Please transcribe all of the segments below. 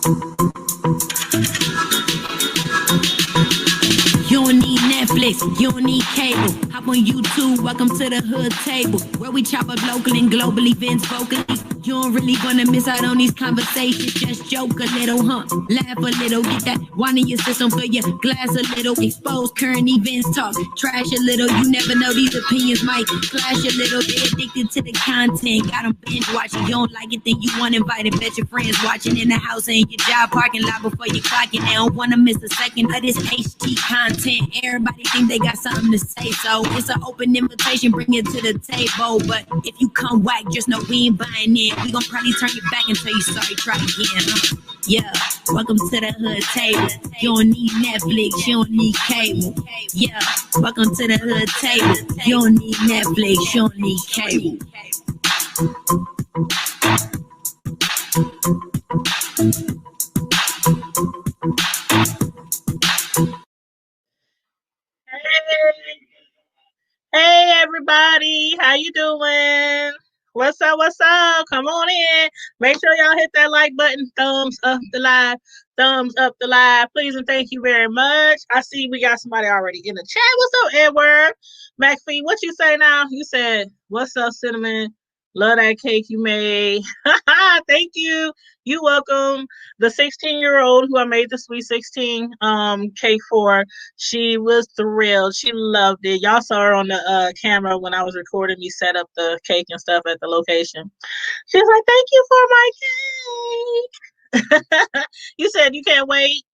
You don't need Netflix, you don't need cable. Hop on YouTube, welcome to the hood table, where we chop up local and global events vocally. You don't really wanna miss out on these conversations. Just joke a little, laugh a little, get that wine in your system, fill your glass a little, expose current events, talk trash a little. You never know, these opinions might clash a little. They addicted to the content, got them binge watching. You don't like it, then you want invited. Bet your friends watching in the house and your job parking lot before you clock it. They don't wanna miss a second of this HD content. Everybody think they got something to say, so it's an open invitation, bring it to the table. But if you come whack, just know we ain't buying in. We gon' probably turn you back and tell you sorry, try again. Yeah, welcome to the hood table. You don't need Netflix, you don't need cable. Yeah, welcome to the hood table. You don't need Netflix, you don't need cable. Hey everybody, how you doing? What's up? What's up? Come on in. Make sure y'all hit that like button. Thumbs up the live. Thumbs up the live. Please and thank you very much. I see we got somebody already in the chat. What's up, Edward? McPhee, what you say now? You said, what's up, Cinnamon? Love that cake you made. Thank you. You welcome. The 16-year-old who I made the Sweet 16 cake for, she was thrilled. She loved it. Y'all saw her on the camera when I was recording me set up the cake and stuff at the location. She was like, thank you for my cake. You said you can't wait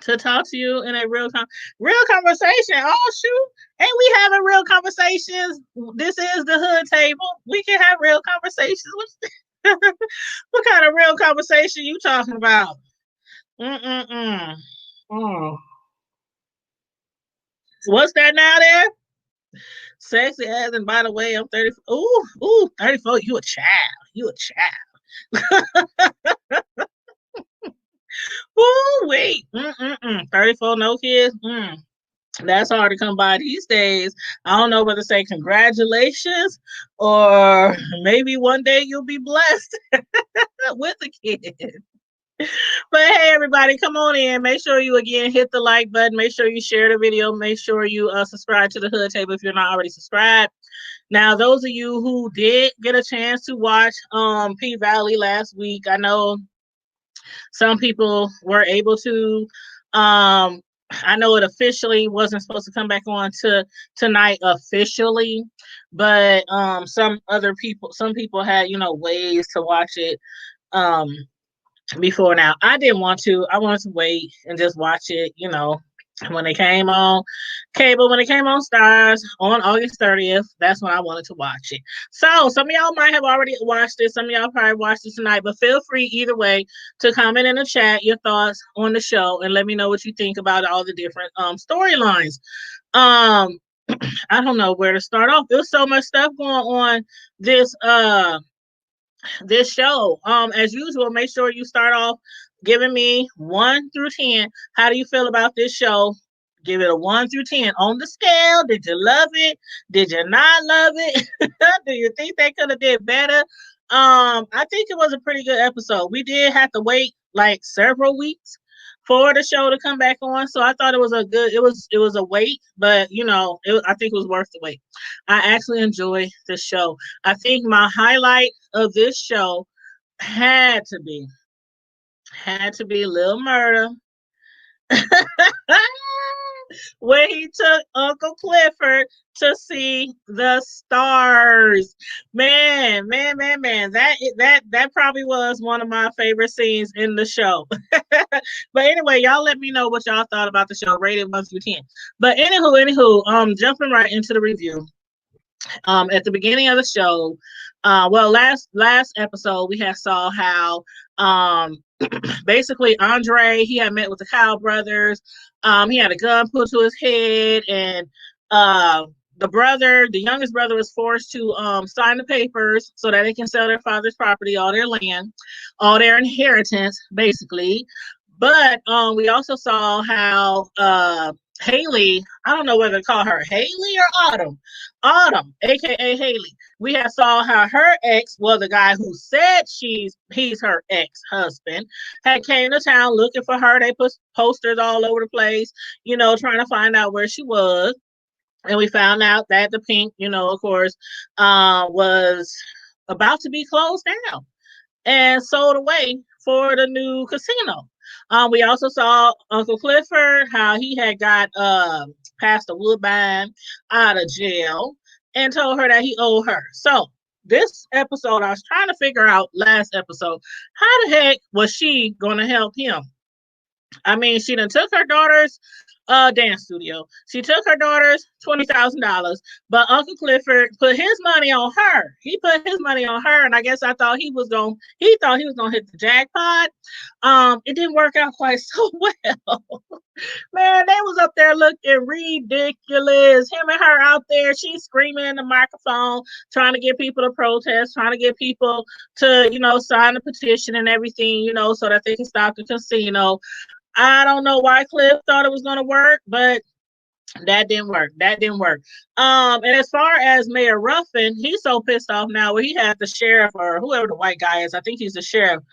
to talk to you in a real conversation. Oh shoot, ain't we having real conversations? This is the hood table. We can have real conversations. What kind of real conversation you talking about? What's that now there? Sexy ass, and by the way, I'm 30. Ooh, 34. You a child. Ooh, wait. 34, no kids. That's hard to come by these days. I don't know whether to say congratulations or maybe one day you'll be blessed with a kid. But hey, everybody, come on in. Make sure you again hit the like button. Make sure you share the video. Make sure you subscribe to the Hood Table if you're not already subscribed. Now, those of you who did get a chance to watch P Valley last week, I know some people were able to. I know it officially wasn't supposed to come back on to tonight officially, but some people had ways to watch it before now. I didn't want to. I wanted to wait and just watch it, when it came on cable, when it came on Stars on August 30th. That's when I wanted to watch it. So some of y'all might have already watched it. Some of y'all probably watched it tonight, but feel free either way to comment in the chat your thoughts on the show and let me know what you think about all the different storylines. I don't know where to start off. There's so much stuff going on this show. As usual, make sure you start off giving me 1 through 10. How do you feel about this show? Give it a 1 through 10 on the scale. Did you love it? Did you not love it? Do you think they could have did better? I think it was a pretty good episode. We did have to wait like several weeks for the show to come back on, so I thought it was it was a wait, but I think it was worth the wait. I actually enjoyed the show. I think my highlight of this show had to be Lil Murda when he took Uncle Clifford to see the stars. Man, that probably was one of my favorite scenes in the show. But anyway, y'all let me know what y'all thought about the show, rated 1 through 10. But anywho, jumping right into the review. At the beginning of the show, last episode we saw how basically Andre, he had met with the Kyle brothers. He had a gun put to his head, and the youngest brother was forced to sign the papers so that they can sell their father's property, all their land, all their inheritance, basically. But we also saw how Haley, I don't know whether to call her Haley or Autumn. Autumn, aka Haley. We have saw how her ex, well, the guy who said he's her ex-husband, had came to town looking for her. They put posters all over the place, trying to find out where she was. And we found out that the Pink, of course, was about to be closed down and sold away for the new casino. We also saw Uncle Clifford, how he had got Pastor Woodbine out of jail and told her that he owed her. So this episode, I was trying to figure out last episode, how the heck was she going to help him? I mean, she done took her daughter's dance studio. She took her daughter's $20,000, but Uncle Clifford put his money on her. He put his money on her, and I guess he thought he was gonna hit the jackpot. It didn't work out quite so well. Man, they was up there looking ridiculous. Him and her out there, she's screaming in the microphone, trying to get people to protest, trying to get people to, sign the petition and everything, so that they can stop the casino. I don't know why Cliff thought it was going to work, but that didn't work. And as far as Mayor Ruffin, he's so pissed off now where he had the sheriff or whoever the white guy is, I think he's the sheriff.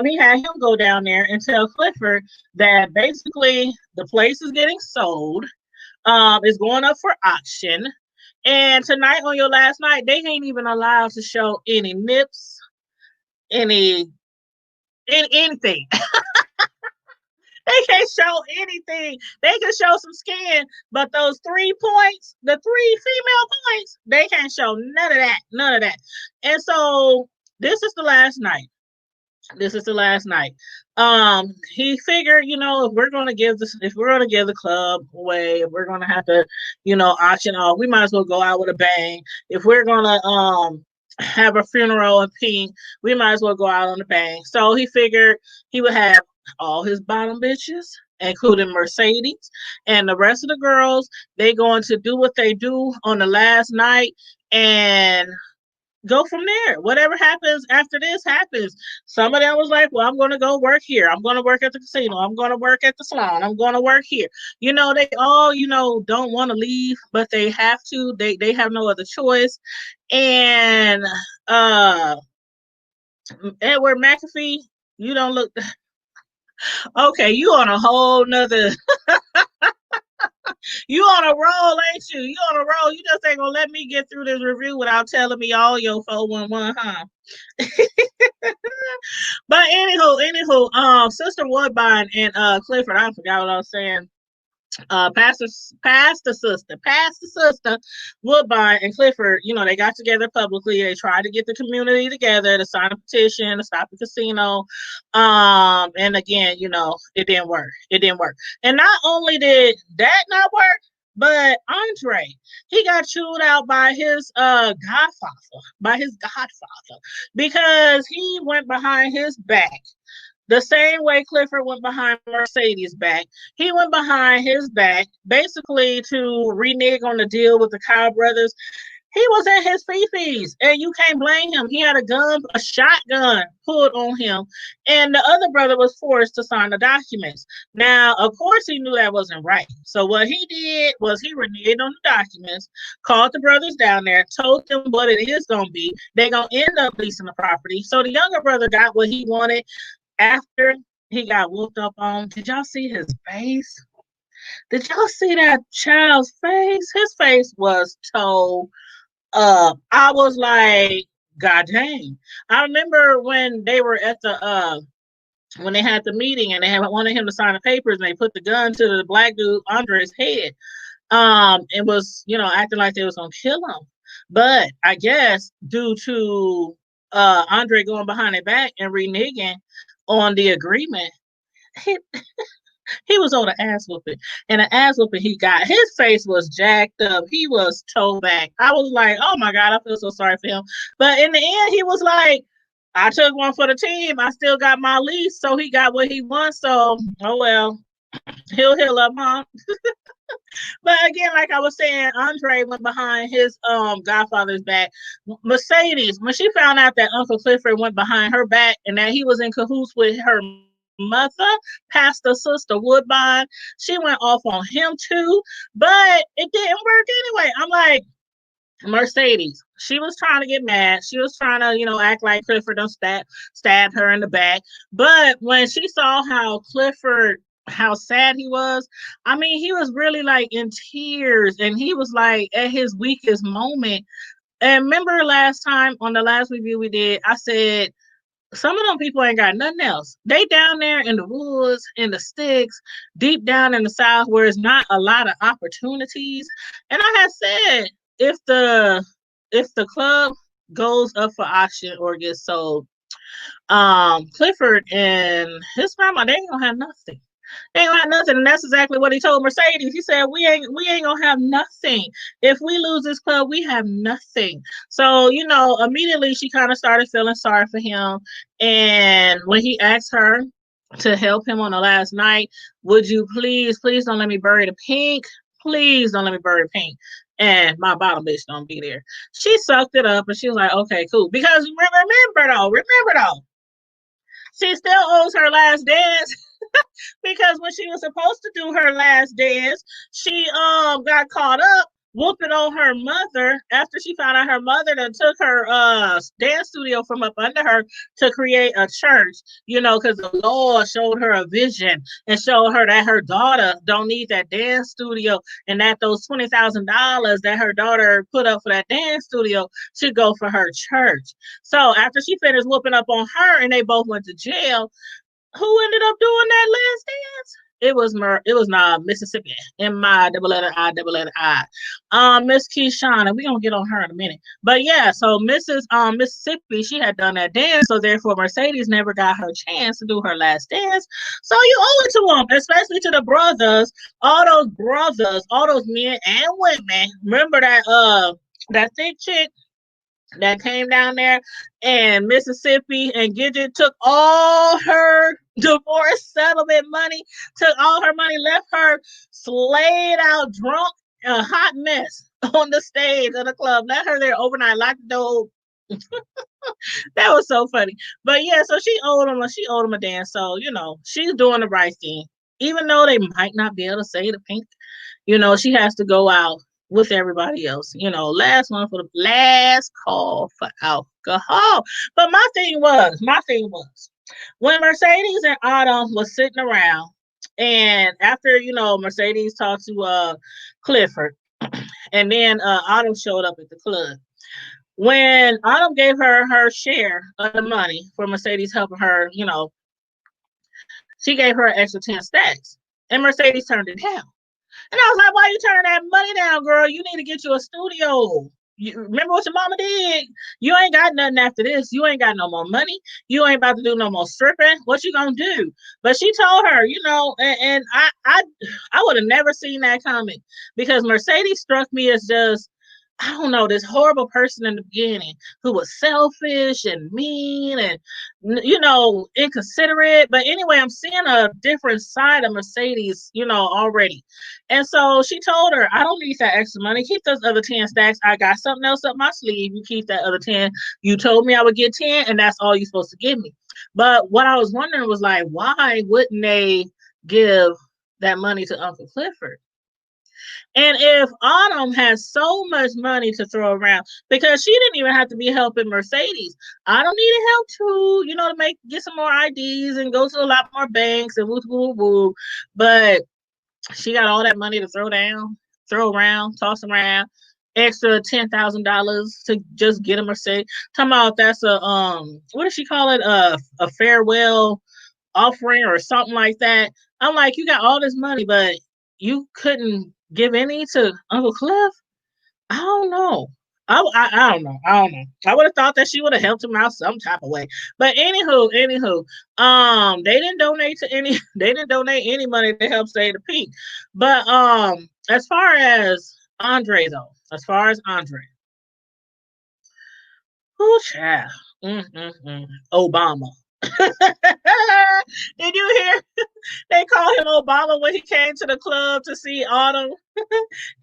He had him go down there and tell Clifford that basically the place is getting sold, is going up for auction. And tonight on your last night, they ain't even allowed to show any nips, anything. They can't show anything. They can show some skin, but those 3 points, the 3 female points, they can't show none of that. None of that. And so this is the last night. He figured, if we're gonna give the club away, if we're gonna have to, auction off, we might as well go out with a bang. If we're gonna have a funeral in Pink, we might as well go out on a bang. So he figured he would have all his bottom bitches, including Mercedes, and the rest of the girls, they going to do what they do on the last night and go from there. Whatever happens after this happens. Some of them was like, well, I'm going to go work here. I'm going to work at the casino. I'm going to work at the salon. I'm going to work here. They all, don't want to leave, but they have to. They have no other choice. And Edward McAfee, you don't look... Okay, you on a whole nother... You on a roll, ain't you? You on a roll. You just ain't gonna let me get through this review without telling me all your 411, huh? But anywho, Sister Woodbine and Clifford, I forgot what I was saying. Pastor Sister Woodbine and Clifford, they got together publicly. They tried to get the community together to sign a petition to stop the casino. And again, it didn't work. And not only did that not work, but Andre, he got chewed out by his godfather, because he went behind his back. The same way Clifford went behind Mercedes' back, he went behind his back basically to renege on the deal with the Kyle brothers. He was in his fifis, and you can't blame him. He had a shotgun pulled on him, and the other brother was forced to sign the documents. Now, of course, he knew that wasn't right. So what he did was he reneged on the documents, called the brothers down there, told them what it is going to be. They're going to end up leasing the property. So the younger brother got what he wanted. After he got whooped up on, did y'all see his face? Did y'all see that child's face? His face was toe up. I was like, God dang. I remember when they were at when they had the meeting and they wanted him to sign the papers and they put the gun to the black dude Andre's head. It was, acting like they was going to kill him. But I guess due to Andre going behind their back and reneging on the agreement, he was on an ass whooping, and the ass whooping he got, his face was jacked up. He was toe back. I was like, oh my God, I feel so sorry for him. But in the end, he was like, I took one for the team. I still got my lease, so he got what he wants. So, oh well, he'll heal up, huh? But again, like I was saying, Andre went behind his godfather's back. Mercedes, when she found out that Uncle Clifford went behind her back and that he was in cahoots with her mother, Pastor Sister Woodbine. She went off on him too, but it didn't work anyway. I'm like, Mercedes, she was trying to get mad. She was trying to, act like Clifford done stabbed her in the back. But when she saw how sad he was, I mean, he was really like in tears and he was like at his weakest moment. And remember last time on the last review we did, I said, some of them people ain't got nothing else. They down there in the woods, in the sticks, deep down in the South where it's not a lot of opportunities. And I had said, if the club goes up for auction or gets sold, Clifford and his grandma, they ain't gonna have nothing. They ain't gonna have nothing. And that's exactly what he told Mercedes. He said, we ain't gonna have nothing. If we lose this club, we have nothing. So, immediately she kind of started feeling sorry for him. And when he asked her to help him on the last night, would you please don't let me bury the pink? Please don't let me bury the pink. And my bottom bitch don't be there. She sucked it up and she was like, okay, cool. Because remember though, she still owes her last dance. Because when she was supposed to do her last dance, she got caught up whooping on her mother after she found out her mother that took her dance studio from up under her to create a church, because the Lord showed her a vision and showed her that her daughter don't need that dance studio and that those $20,000 that her daughter put up for that dance studio should go for her church. So after she finished whooping up on her and they both went to jail, who ended up doing that last dance? It was Mississippi. M-I-double-letter-I. Miss Keishana. We gonna get on her in a minute. But yeah, so Mrs. Mississippi, she had done that dance, so therefore Mercedes never got her chance to do her last dance. So you owe it to them, especially to the brothers, all those men and women. Remember that thick chick that came down there and Mississippi and Gidget took all her divorce settlement money, took all her money, left her slayed out drunk, a hot mess on the stage of the club, let her there overnight, locked the door. That was so funny. But yeah, so she owed him a dance. So, she's doing the right thing. Even though they might not be able to say the pink, she has to go out with everybody else. Last call for alcohol. But my thing was, when Mercedes and Autumn was sitting around, and after, Mercedes talked to Clifford, and then Autumn showed up at the club. When Autumn gave her share of the money for Mercedes helping her, she gave her an extra 10 stacks. And Mercedes turned it down. And I was like, why you turning that money down, girl? You need to get you a studio. You remember what your mama did? You ain't got nothing after this. You ain't got no more money. You ain't about to do no more stripping. What you gonna do? But she told her, and I would have never seen that coming because Mercedes struck me as just, I don't know, this horrible person in the beginning who was selfish and mean and, inconsiderate. But anyway, I'm seeing a different side of Mercedes, already. And so she told her, I don't need that extra money. Keep those other 10 stacks. I got something else up my sleeve. You keep that other 10. You told me I would get 10 and that's all you're supposed to give me. But what I was wondering was like, why wouldn't they give that money to Uncle Clifford? And if Autumn has so much money to throw around, because she didn't even have to be helping Mercedes. Autumn needed help too, to get some more IDs and go to a lot more banks and woo. But she got all that money to throw around, toss around, extra $10,000 to just get a Mercedes. Talking about that's a what does she call it? A farewell offering or something like that. I'm like, you got all this money, but you couldn't give any to Uncle Cliff? I don't know. I don't know. I would have thought that she would have helped him out some type of way. But anywho, they didn't donate any money to help save the pink. But as far as Andre, who child? Obama. Did you hear? They called him Obama when he came to the club to see Autumn.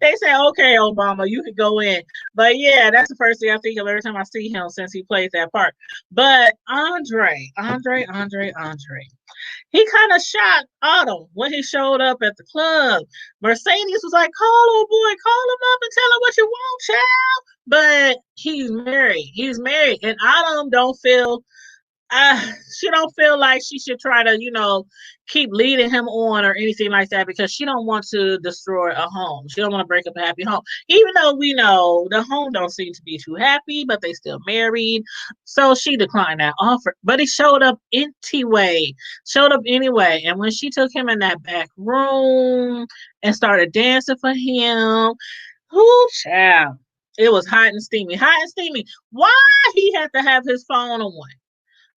They said, okay, Obama, you can go in. But yeah, that's the first thing I think of every time I see him since he played that part. But Andre. He kind of shocked Autumn when he showed up at the club. Mercedes was like, call old boy, call him up and tell him what you want, child. But he's married. He's married. And Autumn don't feel she don't feel like she should try to, keep leading him on or anything like that because she don't want to destroy a home. She don't want to break up a happy home. Even though we know the home don't seem to be too happy, but they still married. So she declined that offer. But he showed up anyway. Showed up anyway. And when she took him in that back room and started dancing for him, whoo child. It was hot and steamy. Hot and steamy. Why he had to have his phone on?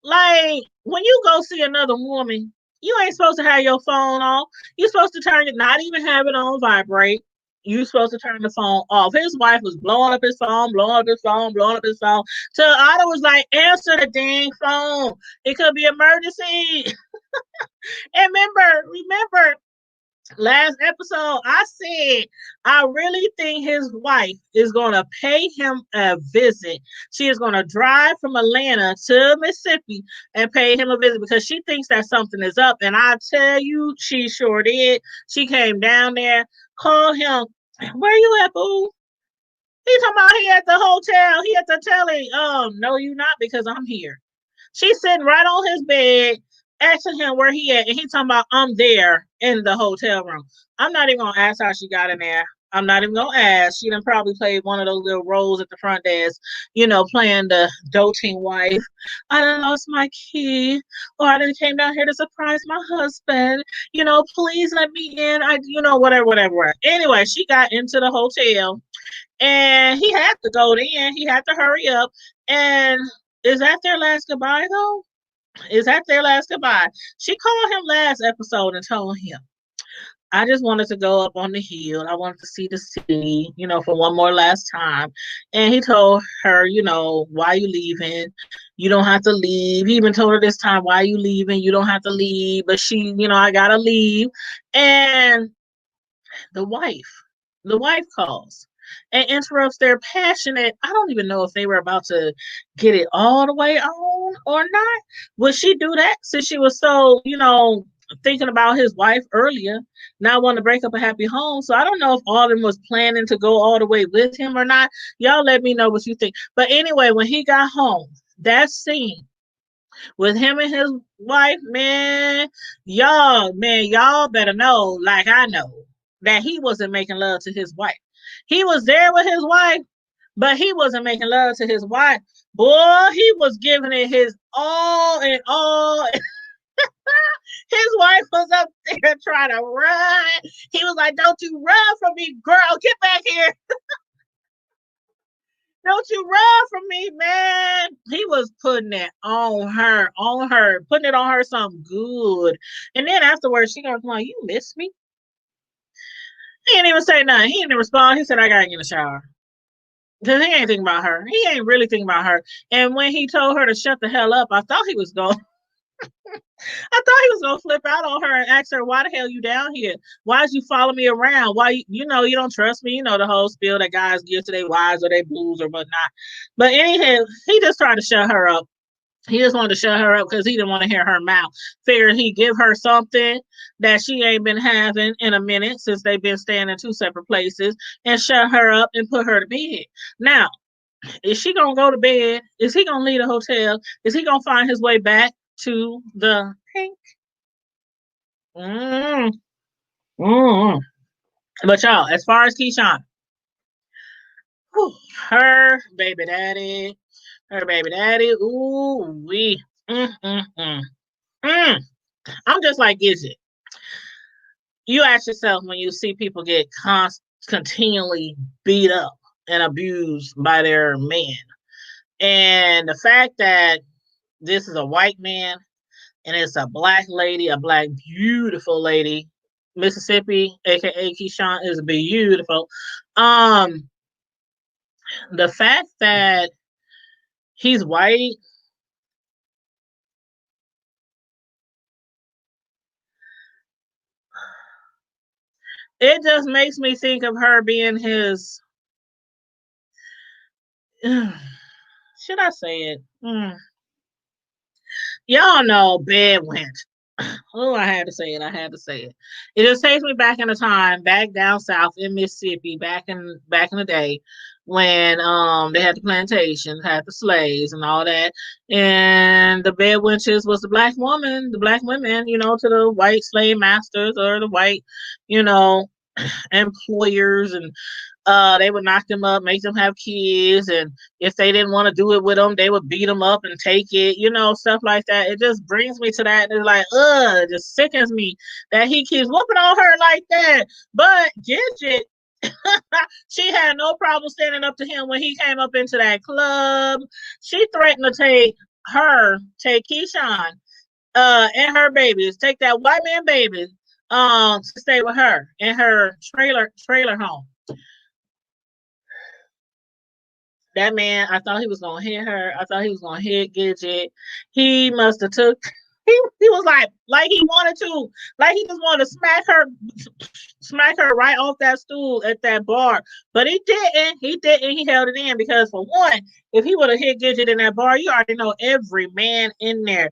Like, when you go see another woman, you ain't supposed to have your phone off. You're supposed to turn it, not even have it on vibrate. You're supposed to turn the phone off. His wife was blowing up his phone, blowing up his phone, blowing up his phone. Till Otto was like, answer the dang phone. It could be emergency. And remember, last episode, I said I really think his wife is going to pay him a visit. She is going to drive from Atlanta to Mississippi and pay him a visit because she thinks that something is up. And I tell you, she sure did. She came down there, called him. Where you at, boo? He talking about he at the hotel. He at the telly. No, you not because I'm here. She's sitting right on his bed, asking him where he at, and he talking about I'm there in the hotel room. I'm not even gonna ask how she got in there. I'm not even gonna ask. She done probably played one of those little roles at the front desk, playing the doting wife. I done lost my key, or I done came down here to surprise my husband. Please let me in. Whatever. Anyway, she got into the hotel, and he had to go in. He had to hurry up, and is that their last goodbye though? Is that their last goodbye? She called him last episode and told him, I just wanted to go up on the hill. I wanted to see the city, for one more last time. And he told her, why you leaving? You don't have to leave. He even told her this time, why you leaving? You don't have to leave. But she, I gotta leave. And the wife calls and interrupts their passionate. I don't even know if they were about to get it all the way on or not. Would she do that since she was so, thinking about his wife earlier, not wanting to break up a happy home? So I don't know if Alden was planning to go all the way with him or not. Y'all let me know what you think. But anyway, when he got home, that scene with him and his wife, y'all better know, like I know, that he wasn't making love to his wife. He was there with his wife, but he wasn't making love to his wife. Boy, he was giving it his all and all. His wife was up there trying to run. He was like, don't you run from me, girl. Get back here. Don't you run from me, man. He was putting it on her, putting it on her something good. And then afterwards, she goes, like, you miss me? He didn't even say nothing. He didn't respond. He said, I gotta get in the shower. Because he ain't thinking about her. He ain't really thinking about her. And when he told her to shut the hell up, I thought he was going to flip out on her and ask her, why the hell you down here? Why'd you follow me around? Why, you don't trust me? The whole spiel that guys give to their wives or their blues or whatnot. But anyhow, he just tried to shut her up. He just wanted to shut her up because he didn't want to hear her mouth. Figured he'd give her something that she ain't been having in a minute since they've been staying in two separate places and shut her up and put her to bed. Now, is she going to go to bed? Is he going to leave the hotel? Is he going to find his way back to the pink? But y'all, as far as Keyshawn, her baby daddy, ooh, I'm just like, is it? You ask yourself when you see people get continually beat up and abused by their men. And the fact that this is a white man and it's a black lady, a black beautiful lady, Mississippi, aka Keyshawn, is beautiful. The fact that he's white, it just makes me think of her being his. Should I say it? Y'all know bed went Oh, I had to say it. I had to say it. It just takes me back in the time, back down south in Mississippi, back in the day when they had the plantations, had the slaves and all that, and the bed wenches was the black woman, the black women, to the white slave masters or the white, you know, employers, and they would knock them up, make them have kids, and if they didn't want to do it with them, they would beat them up and take it, stuff like that. It just brings me to that. It's like, it just sickens me that he keeps whooping on her like that. But Gidget, she had no problem standing up to him when he came up into that club. She threatened to take Keyshawn, and her babies, take that white man baby, to stay with her in her trailer home. That man, I thought he was gonna hit her. I thought he was gonna hit Gidget. He must have took. He was like he wanted to, like he just wanted to smack her right off that stool at that bar. But he didn't. He didn't. He held it in because, for one, if he would have hit Gidget in that bar, you already know every man in there.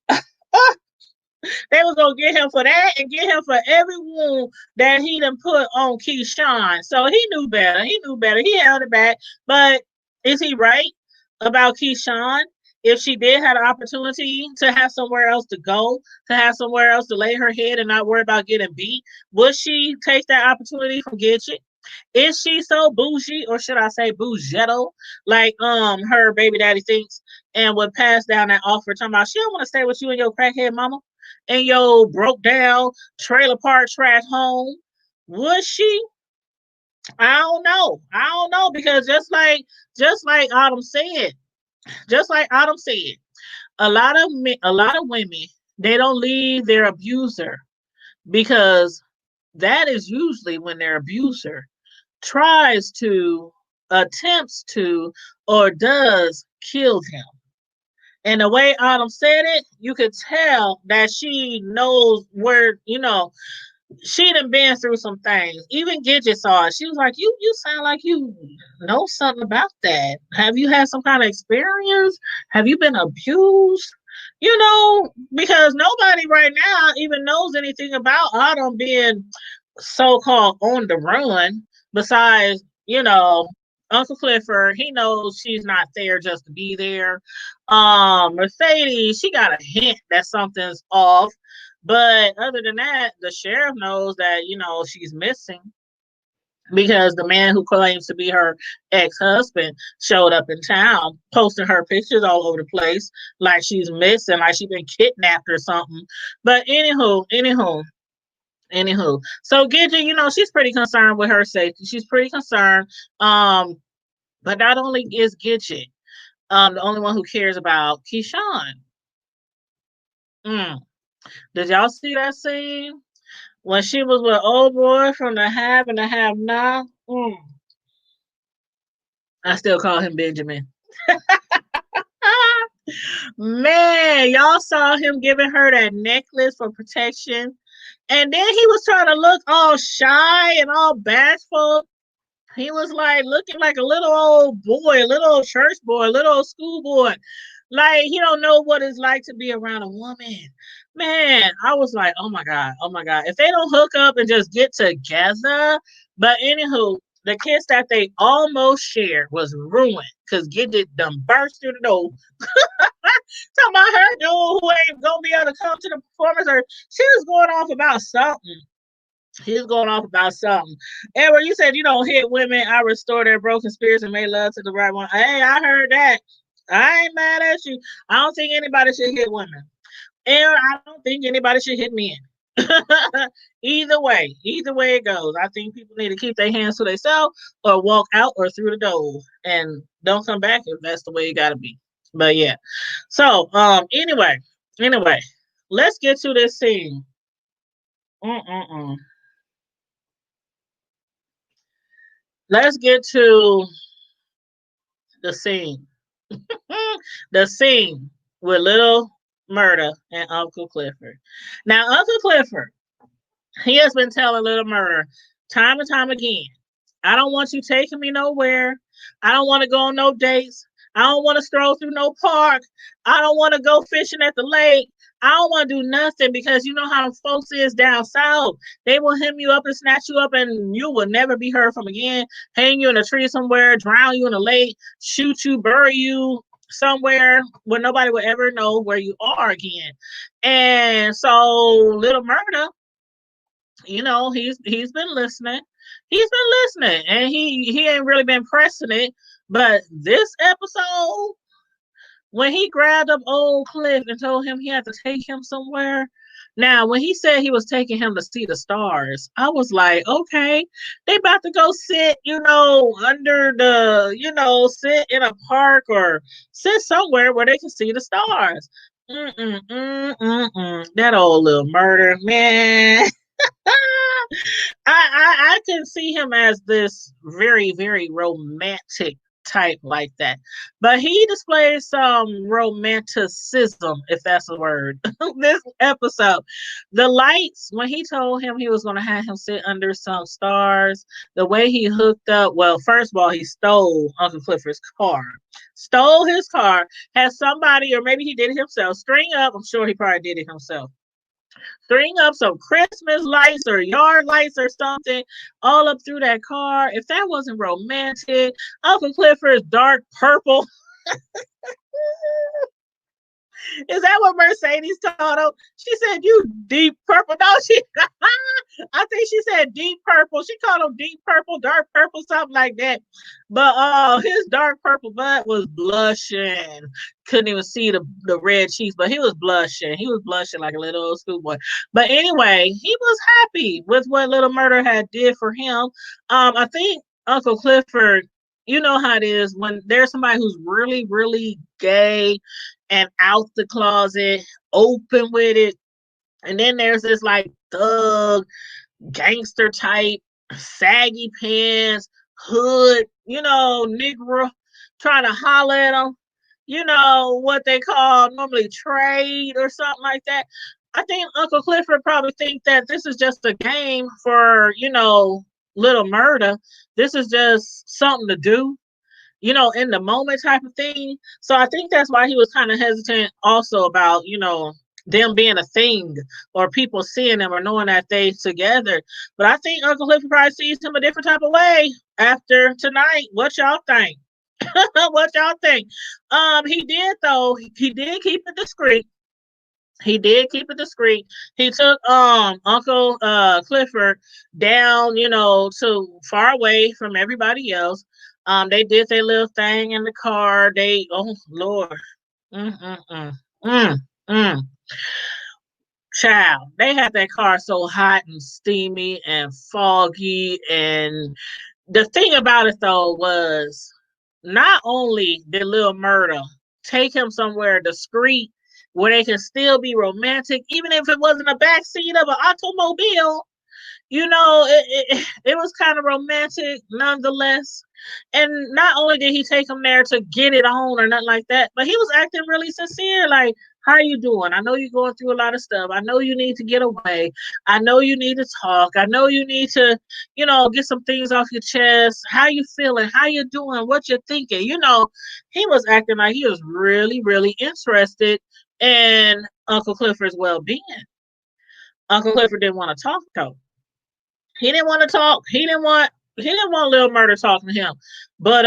They was gonna get him for that and get him for every wound that he done put on Keyshawn. So he knew better. He knew better. He held it back. But is he right about Keyshawn? If she did have an opportunity to have somewhere else to go, to have somewhere else to lay her head and not worry about getting beat, would she take that opportunity from Gidget? Is she so bougie, or should I say bougetto, like her baby daddy thinks, and would pass down that offer, talking about she don't want to stay with you and your crackhead mama and your broke down trailer park trash home? Would she? I don't know. I don't know, because just like Autumn said, a lot of women, they don't leave their abuser, because that is usually when their abuser tries to, attempts to, or does kill them. And the way Autumn said it, you could tell that she knows where, she done been through some things. Even Gidget saw it. She was like, you sound like you know something about that. Have you had some kind of experience? Have you been abused? Because nobody right now even knows anything about Autumn being so-called on the run, besides, Uncle Clifford. He knows she's not there just to be there. Mercedes, she got a hint that something's off. But other than that, the sheriff knows that, she's missing, because the man who claims to be her ex-husband showed up in town, posting her pictures all over the place, like she's missing, like she's been kidnapped or something. But anywho. So Gidget, she's pretty concerned with her safety. She's pretty concerned. But not only is Gidget the only one who cares about Keyshawn. Did y'all see that scene when she was with old boy from the Have and the Have Now? I still call him Benjamin. Man, y'all saw him giving her that necklace for protection. And then he was trying to look all shy and all bashful. He was like looking like a little old boy, a little old church boy, a little old school boy. Like he don't know what it's like to be around a woman. Man, I was like, oh my God. If they don't hook up and just get together. But anywho, the kiss that they almost shared was ruined because Gidget done burst through the door. Talking about her dude who ain't gonna be able to come to the performance, or she was going off about something. He's going off about something. Edward, you said you don't hit women. I restore their broken spirits and make love to the right one. Hey, I heard that. I ain't mad at you. I don't think anybody should hit women. And I don't think anybody should hit men. Either way it goes. I think people need to keep their hands to themselves, or walk out or through the door and don't come back if that's the way it gotta be. But yeah. So anyway, let's get to this scene. Let's get to the scene. The scene with Little Murda and Uncle Clifford. Now, Uncle Clifford, he has been telling Little Murda time and time again, I don't want you taking me nowhere. I don't want to go on no dates. I don't want to stroll through no park. I don't want to go fishing at the lake. I don't want to do nothing because you know how folks is down south. They will hem you up and snatch you up, and you will never be heard from again. Hang you in a tree somewhere, drown you in a lake, shoot you, bury you somewhere where nobody will ever know where you are again. And so, Little Murda, he's been listening. He's been listening, and he ain't really been pressing it. But this episode, when he grabbed up old Cliff and told him he had to take him somewhere. Now, when he said he was taking him to see the stars, I was like, okay, they about to go sit, under sit in a park or sit somewhere where they can see the stars. That old Little Murda, man. I can see him as this very, very romantic type like that. But he displays some romanticism, if that's a word, this episode. The lights, when he told him he was going to have him sit under some stars, the way he hooked up, well, first of all, he stole Uncle Clifford's car. Stole his car, had somebody, or maybe he did it himself, string up, I'm sure he probably did it himself, string up some Christmas lights or yard lights or something all up through that car. If that wasn't romantic, Uncle Clifford's dark purple. Is that what Mercedes told him? She said, "You deep purple." No, I think she said deep purple. She called him deep purple, dark purple, something like that. But his dark purple butt was blushing. Couldn't even see the red cheeks, but he was blushing. He was blushing like a little old schoolboy. But anyway, he was happy with what Little Murda had did for him. I think Uncle Clifford, you know how it is when there's somebody who's really, really gay and out the closet, open with it. And then there's this like thug, gangster type, saggy pants, hood, Negro trying to holler at them. What they call normally trade or something like that. I think Uncle Clifford probably think that this is just a game for, Little Murda. This is just something to do, in the moment type of thing. So I think that's why he was kind of hesitant also about, them being a thing or people seeing them or knowing that they together. But I think Uncle Clifford probably sees him a different type of way after tonight. What y'all think? What y'all think? He did though. He did keep it discreet. He did keep it discreet. He took Uncle Clifford down, to far away from everybody else. They did their little thing in the car. Oh Lord, child, they had that car so hot and steamy and foggy. And the thing about it though was, not only did Little Murda take him somewhere discreet where they can still be romantic, even if it wasn't a backseat of an automobile. It was kind of romantic nonetheless. And not only did he take him there to get it on or nothing like that, but he was acting really sincere. Like, how you doing? I know you're going through a lot of stuff. I know you need to get away. I know you need to talk. I know you need to, get some things off your chest. How you feeling? How you doing? What you thinking? He was acting like he was really, really interested in Uncle Clifford's well-being. Uncle Clifford didn't want to talk though. He didn't want to talk. He didn't want Little Murda talking to him. But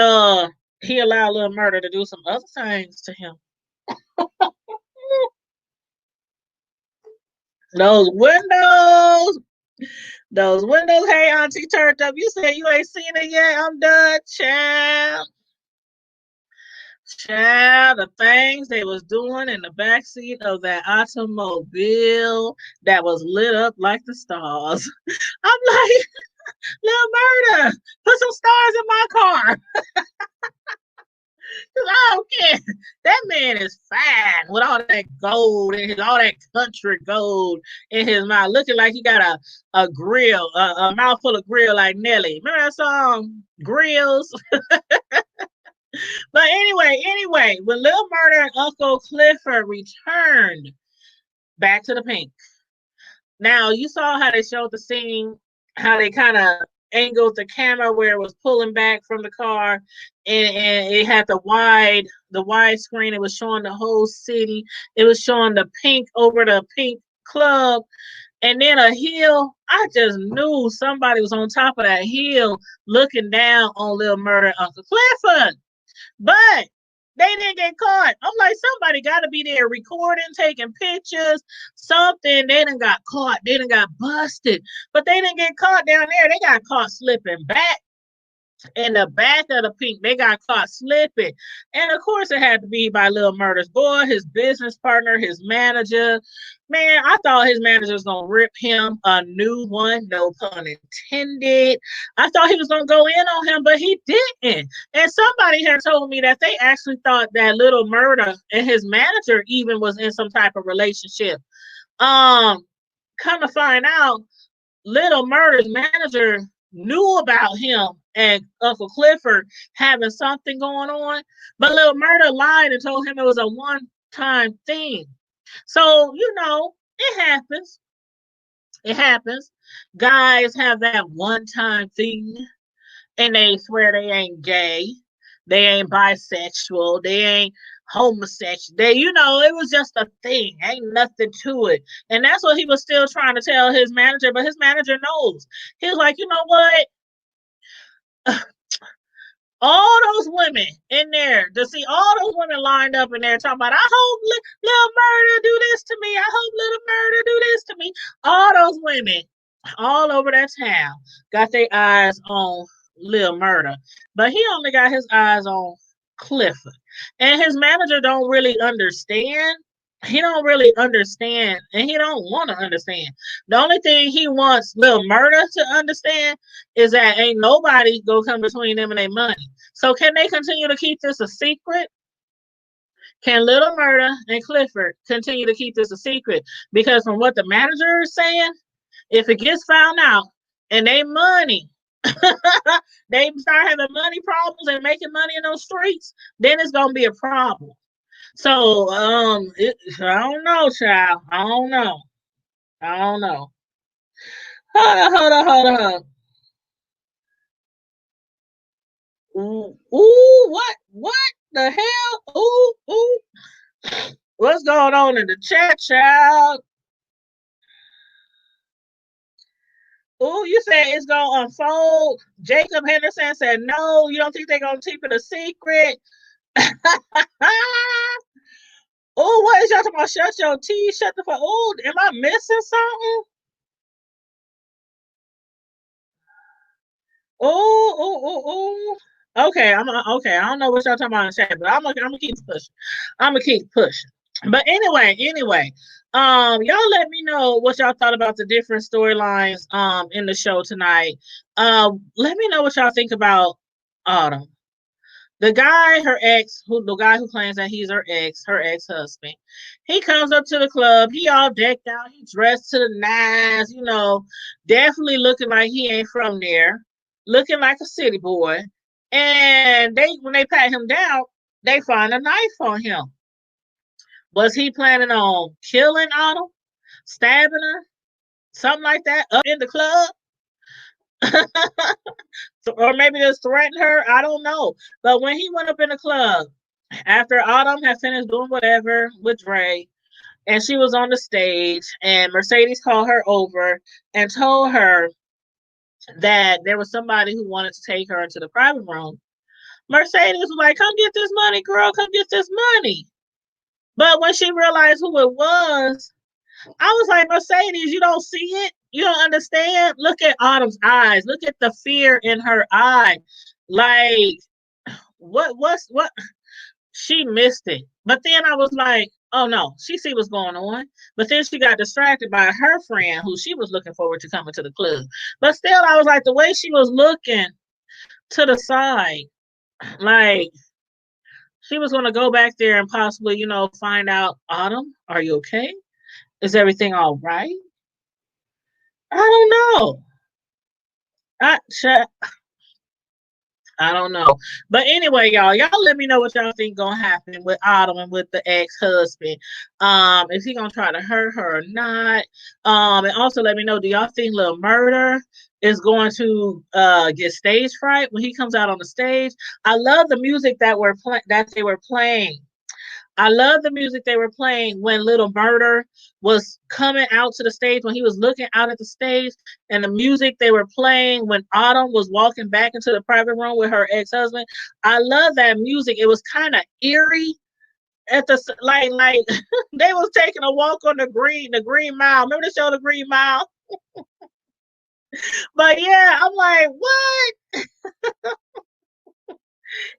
he allowed Little Murda to do some other things to him. Those windows. Hey, Auntie Turned Up. You said you ain't seen it yet. I'm done, child. Child, the things they was doing in the backseat of that automobile that was lit up like the stars. I'm like, Little Murda, put some stars in my car. I don't care. That man is fine with all that gold and all that country gold in his mouth, looking like he got a grill, a mouthful of grill like Nelly. Remember that song, Grills? But anyway, when Little Murda and Uncle Clifford returned back to the pink. Now, you saw how they showed the scene, how they kind of angled the camera where it was pulling back from the car, and it had the wide screen. It was showing the whole city. It was showing the pink over the pink club, and then a hill. I just knew somebody was on top of that hill looking down on Lil Murda and Uncle Clifford. But they didn't get caught. I'm like, somebody got to be there recording, taking pictures, something. They done got caught. They done got busted. But they didn't get caught down there. They got caught slipping back in the back of the pink. They got caught slipping. And of course, it had to be by Lil Murda's boy, his business partner, his manager. Man, I thought his manager was going to rip him a new one, no pun intended. I thought he was going to go in on him, but he didn't. And somebody had told me that they actually thought that Little Murda and his manager even was in some type of relationship. Come to find out, Little Murda's manager knew about him and Uncle Clifford having something going on, but Little Murda lied and told him it was a one-time thing. So, it happens. It happens. Guys have that one-time thing and they swear they ain't gay. They ain't bisexual. They ain't homosexual. It was just a thing. Ain't nothing to it. And that's what he was still trying to tell his manager, but his manager knows. He was like, you know what? All those women in there, to see all those women lined up in there talking about, I hope Little Murda do this to me. I hope Little Murda do this to me. All those women all over that town got their eyes on Lil Murda, but he only got his eyes on Clifford. And his manager don't really understand. He don't really understand, and he don't want to understand. The only thing he wants Lil Murda to understand is that ain't nobody gonna come between them and their money. So can they continue to keep this a secret? Can Little Murda and Clifford continue to keep this a secret? Because from what the manager is saying, if it gets found out and they money, they start having money problems and making money in those streets, then it's gonna be a problem. So, I don't know, child. I don't know. I don't know. Hold on. Ooh, what the hell? Ooh. What's going on in the chat, child? Ooh, you said it's gonna unfold. Jacob Henderson said, no, you don't think they're gonna keep it a secret? Oh, what is y'all talking about? Shut your teeth, shut the fuck. Oh, am I missing something? Oh. Okay, okay. I don't know what y'all talking about in the chat, but I'm gonna keep pushing. I'm gonna keep pushing. But anyway, y'all let me know what y'all thought about the different storylines in the show tonight. Let me know what y'all think about Autumn. The guy, the guy who claims that he's her ex-husband, he comes up to the club. He all decked out. He dressed to the nines, definitely looking like he ain't from there, looking like a city boy. And when they pat him down, they find a knife on him. Was he planning on killing Autumn, stabbing her, something like that, up in the club? Or maybe just threaten her. I don't know. But when he went up in the club, after Autumn had finished doing whatever with Dre, and she was on the stage, and Mercedes called her over and told her that there was somebody who wanted to take her into the private room. Mercedes was like, come get this money, girl. Come get this money. But when she realized who it was, I was like, Mercedes, you don't see it? You don't understand? Look at Autumn's eyes. Look at the fear in her eye. Like, what? She missed it. But then I was like, oh no, she see what's going on. But then she got distracted by her friend who she was looking forward to coming to the club. But still, I was like, the way she was looking to the side, like she was going to go back there and possibly, find out, Autumn, are you okay? Is everything all right? I don't know. I don't know. But anyway, y'all let me know what y'all think gonna happen with Autumn and with the ex-husband. Is he gonna try to hurt her or not? And also let me know, do y'all think Lil Murder is going to get stage fright when he comes out on the stage? I love the music that they were playing. I love the music they were playing when Little Murder was coming out to the stage, when he was looking out at the stage, and the music they were playing when Autumn was walking back into the private room with her ex-husband. I love that music. It was kind of eerie at the like they was taking a walk on the Green Mile. Remember the show The Green Mile? But yeah, I'm like, what?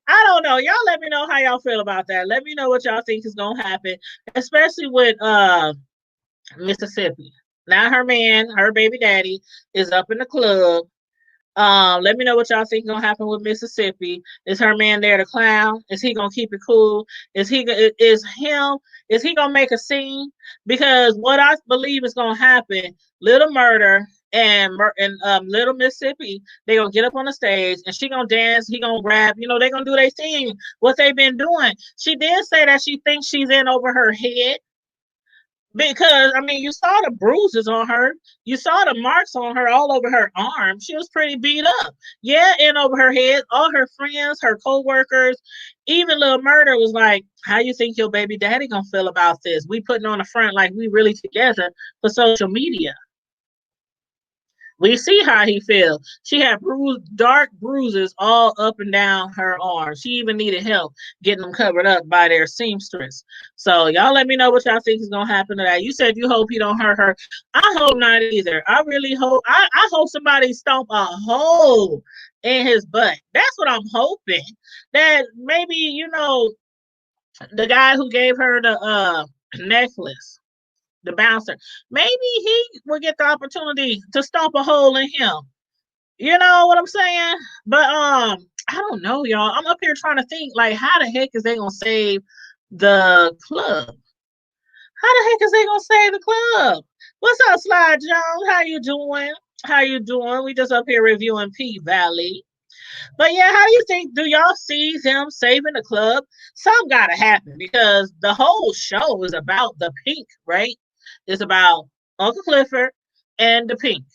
I don't know. Y'all let me know how y'all feel about that. Let me know what y'all think is gonna happen, especially with Mississippi. Now her man, her baby daddy, is up in the club. Let me know what y'all think gonna happen with Mississippi. Is her man there to clown? Is he gonna keep it cool? Is he gonna make a scene? Because what I believe is gonna happen, Little Murder and Little Mississippi, they gonna get up on the stage and she gonna dance, he gonna rap, they gonna do their thing, what they've been doing. She did say that she thinks she's in over her head. Because I mean, you saw the bruises on her, you saw the marks on her all over her arm. She was pretty beat up. Yeah, and over her head. All her friends, her co-workers, even Lil Murder was like, "How you think your baby daddy gonna feel about this? We putting on the front like we really together for social media." We see how he feels. She had dark bruises all up and down her arm. She even needed help getting them covered up by their seamstress. So y'all let me know what y'all think is gonna happen to that. You said you hope he don't hurt her. I hope not either. I really hope. I hope somebody stomp a hole in his butt. That's what I'm hoping. That maybe the guy who gave her the necklace, the bouncer, maybe he will get the opportunity to stomp a hole in him. You know what I'm saying? But I don't know, y'all. I'm up here trying to think, like, how the heck is they gonna save the club? How the heck is they gonna save the club? What's up, Slide Jones? How you doing? How you doing? We just up here reviewing P Valley. But yeah, how do you think? Do y'all see them saving the club? Some gotta happen because the whole show is about the pink, right? It's about Uncle Clifford and the pink.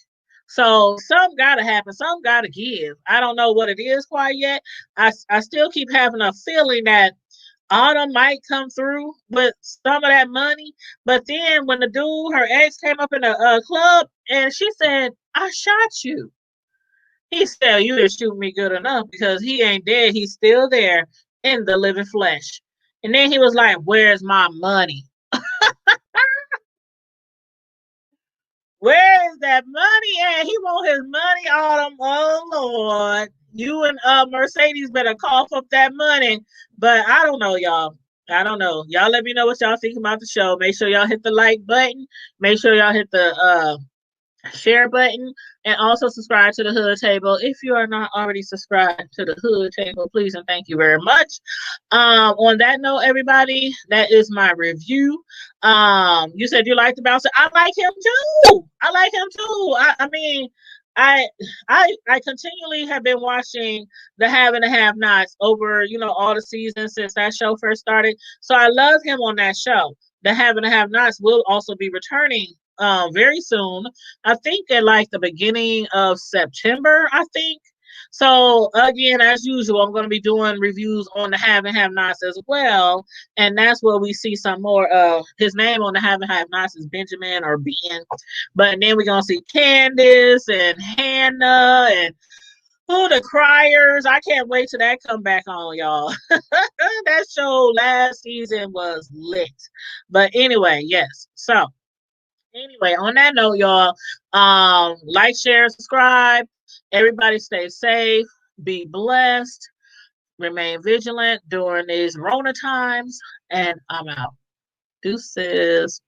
So some gotta happen, some gotta give. I don't know what it is quite yet. I still keep having a feeling that Autumn might come through with some of that money. But then when the dude, her ex, came up in a club and she said, "I shot you." He said, "You didn't shoot me good enough because he ain't dead. He's still there in the living flesh." And then he was like, "Where's my money? Where is that money at? He want his money, Autumn. Oh Lord. You and Mercedes better cough up that money." But I don't know, y'all. I don't know. Y'all let me know what y'all think about the show. Make sure y'all hit the like button. Make sure y'all hit the share button, and also subscribe to the Hood Table. If you are not already subscribed to the Hood Table, please and thank you very much. On that note, everybody, that is my review. You said you liked the bouncer. I like him too. I like him too. I mean, I continually have been watching the Have and the Have Nots over all the seasons since that show first started. So I love him on that show. The Have and the Have Nots will also be returning very soon. I think at like the beginning of September, I think. So again, as usual, I'm going to be doing reviews on the Have and Have Nots as well, and that's where we see some more of his name on the Have and Have Nots is Benjamin or Ben. But then we're gonna see Candace and Hannah and the Criers. I can't wait till that come back on, y'all. That show last season was lit. But anyway, yes. So anyway, on that note, y'all, like, share, subscribe. Everybody stay safe, be blessed, remain vigilant during these Rona times, and I'm out. Deuces.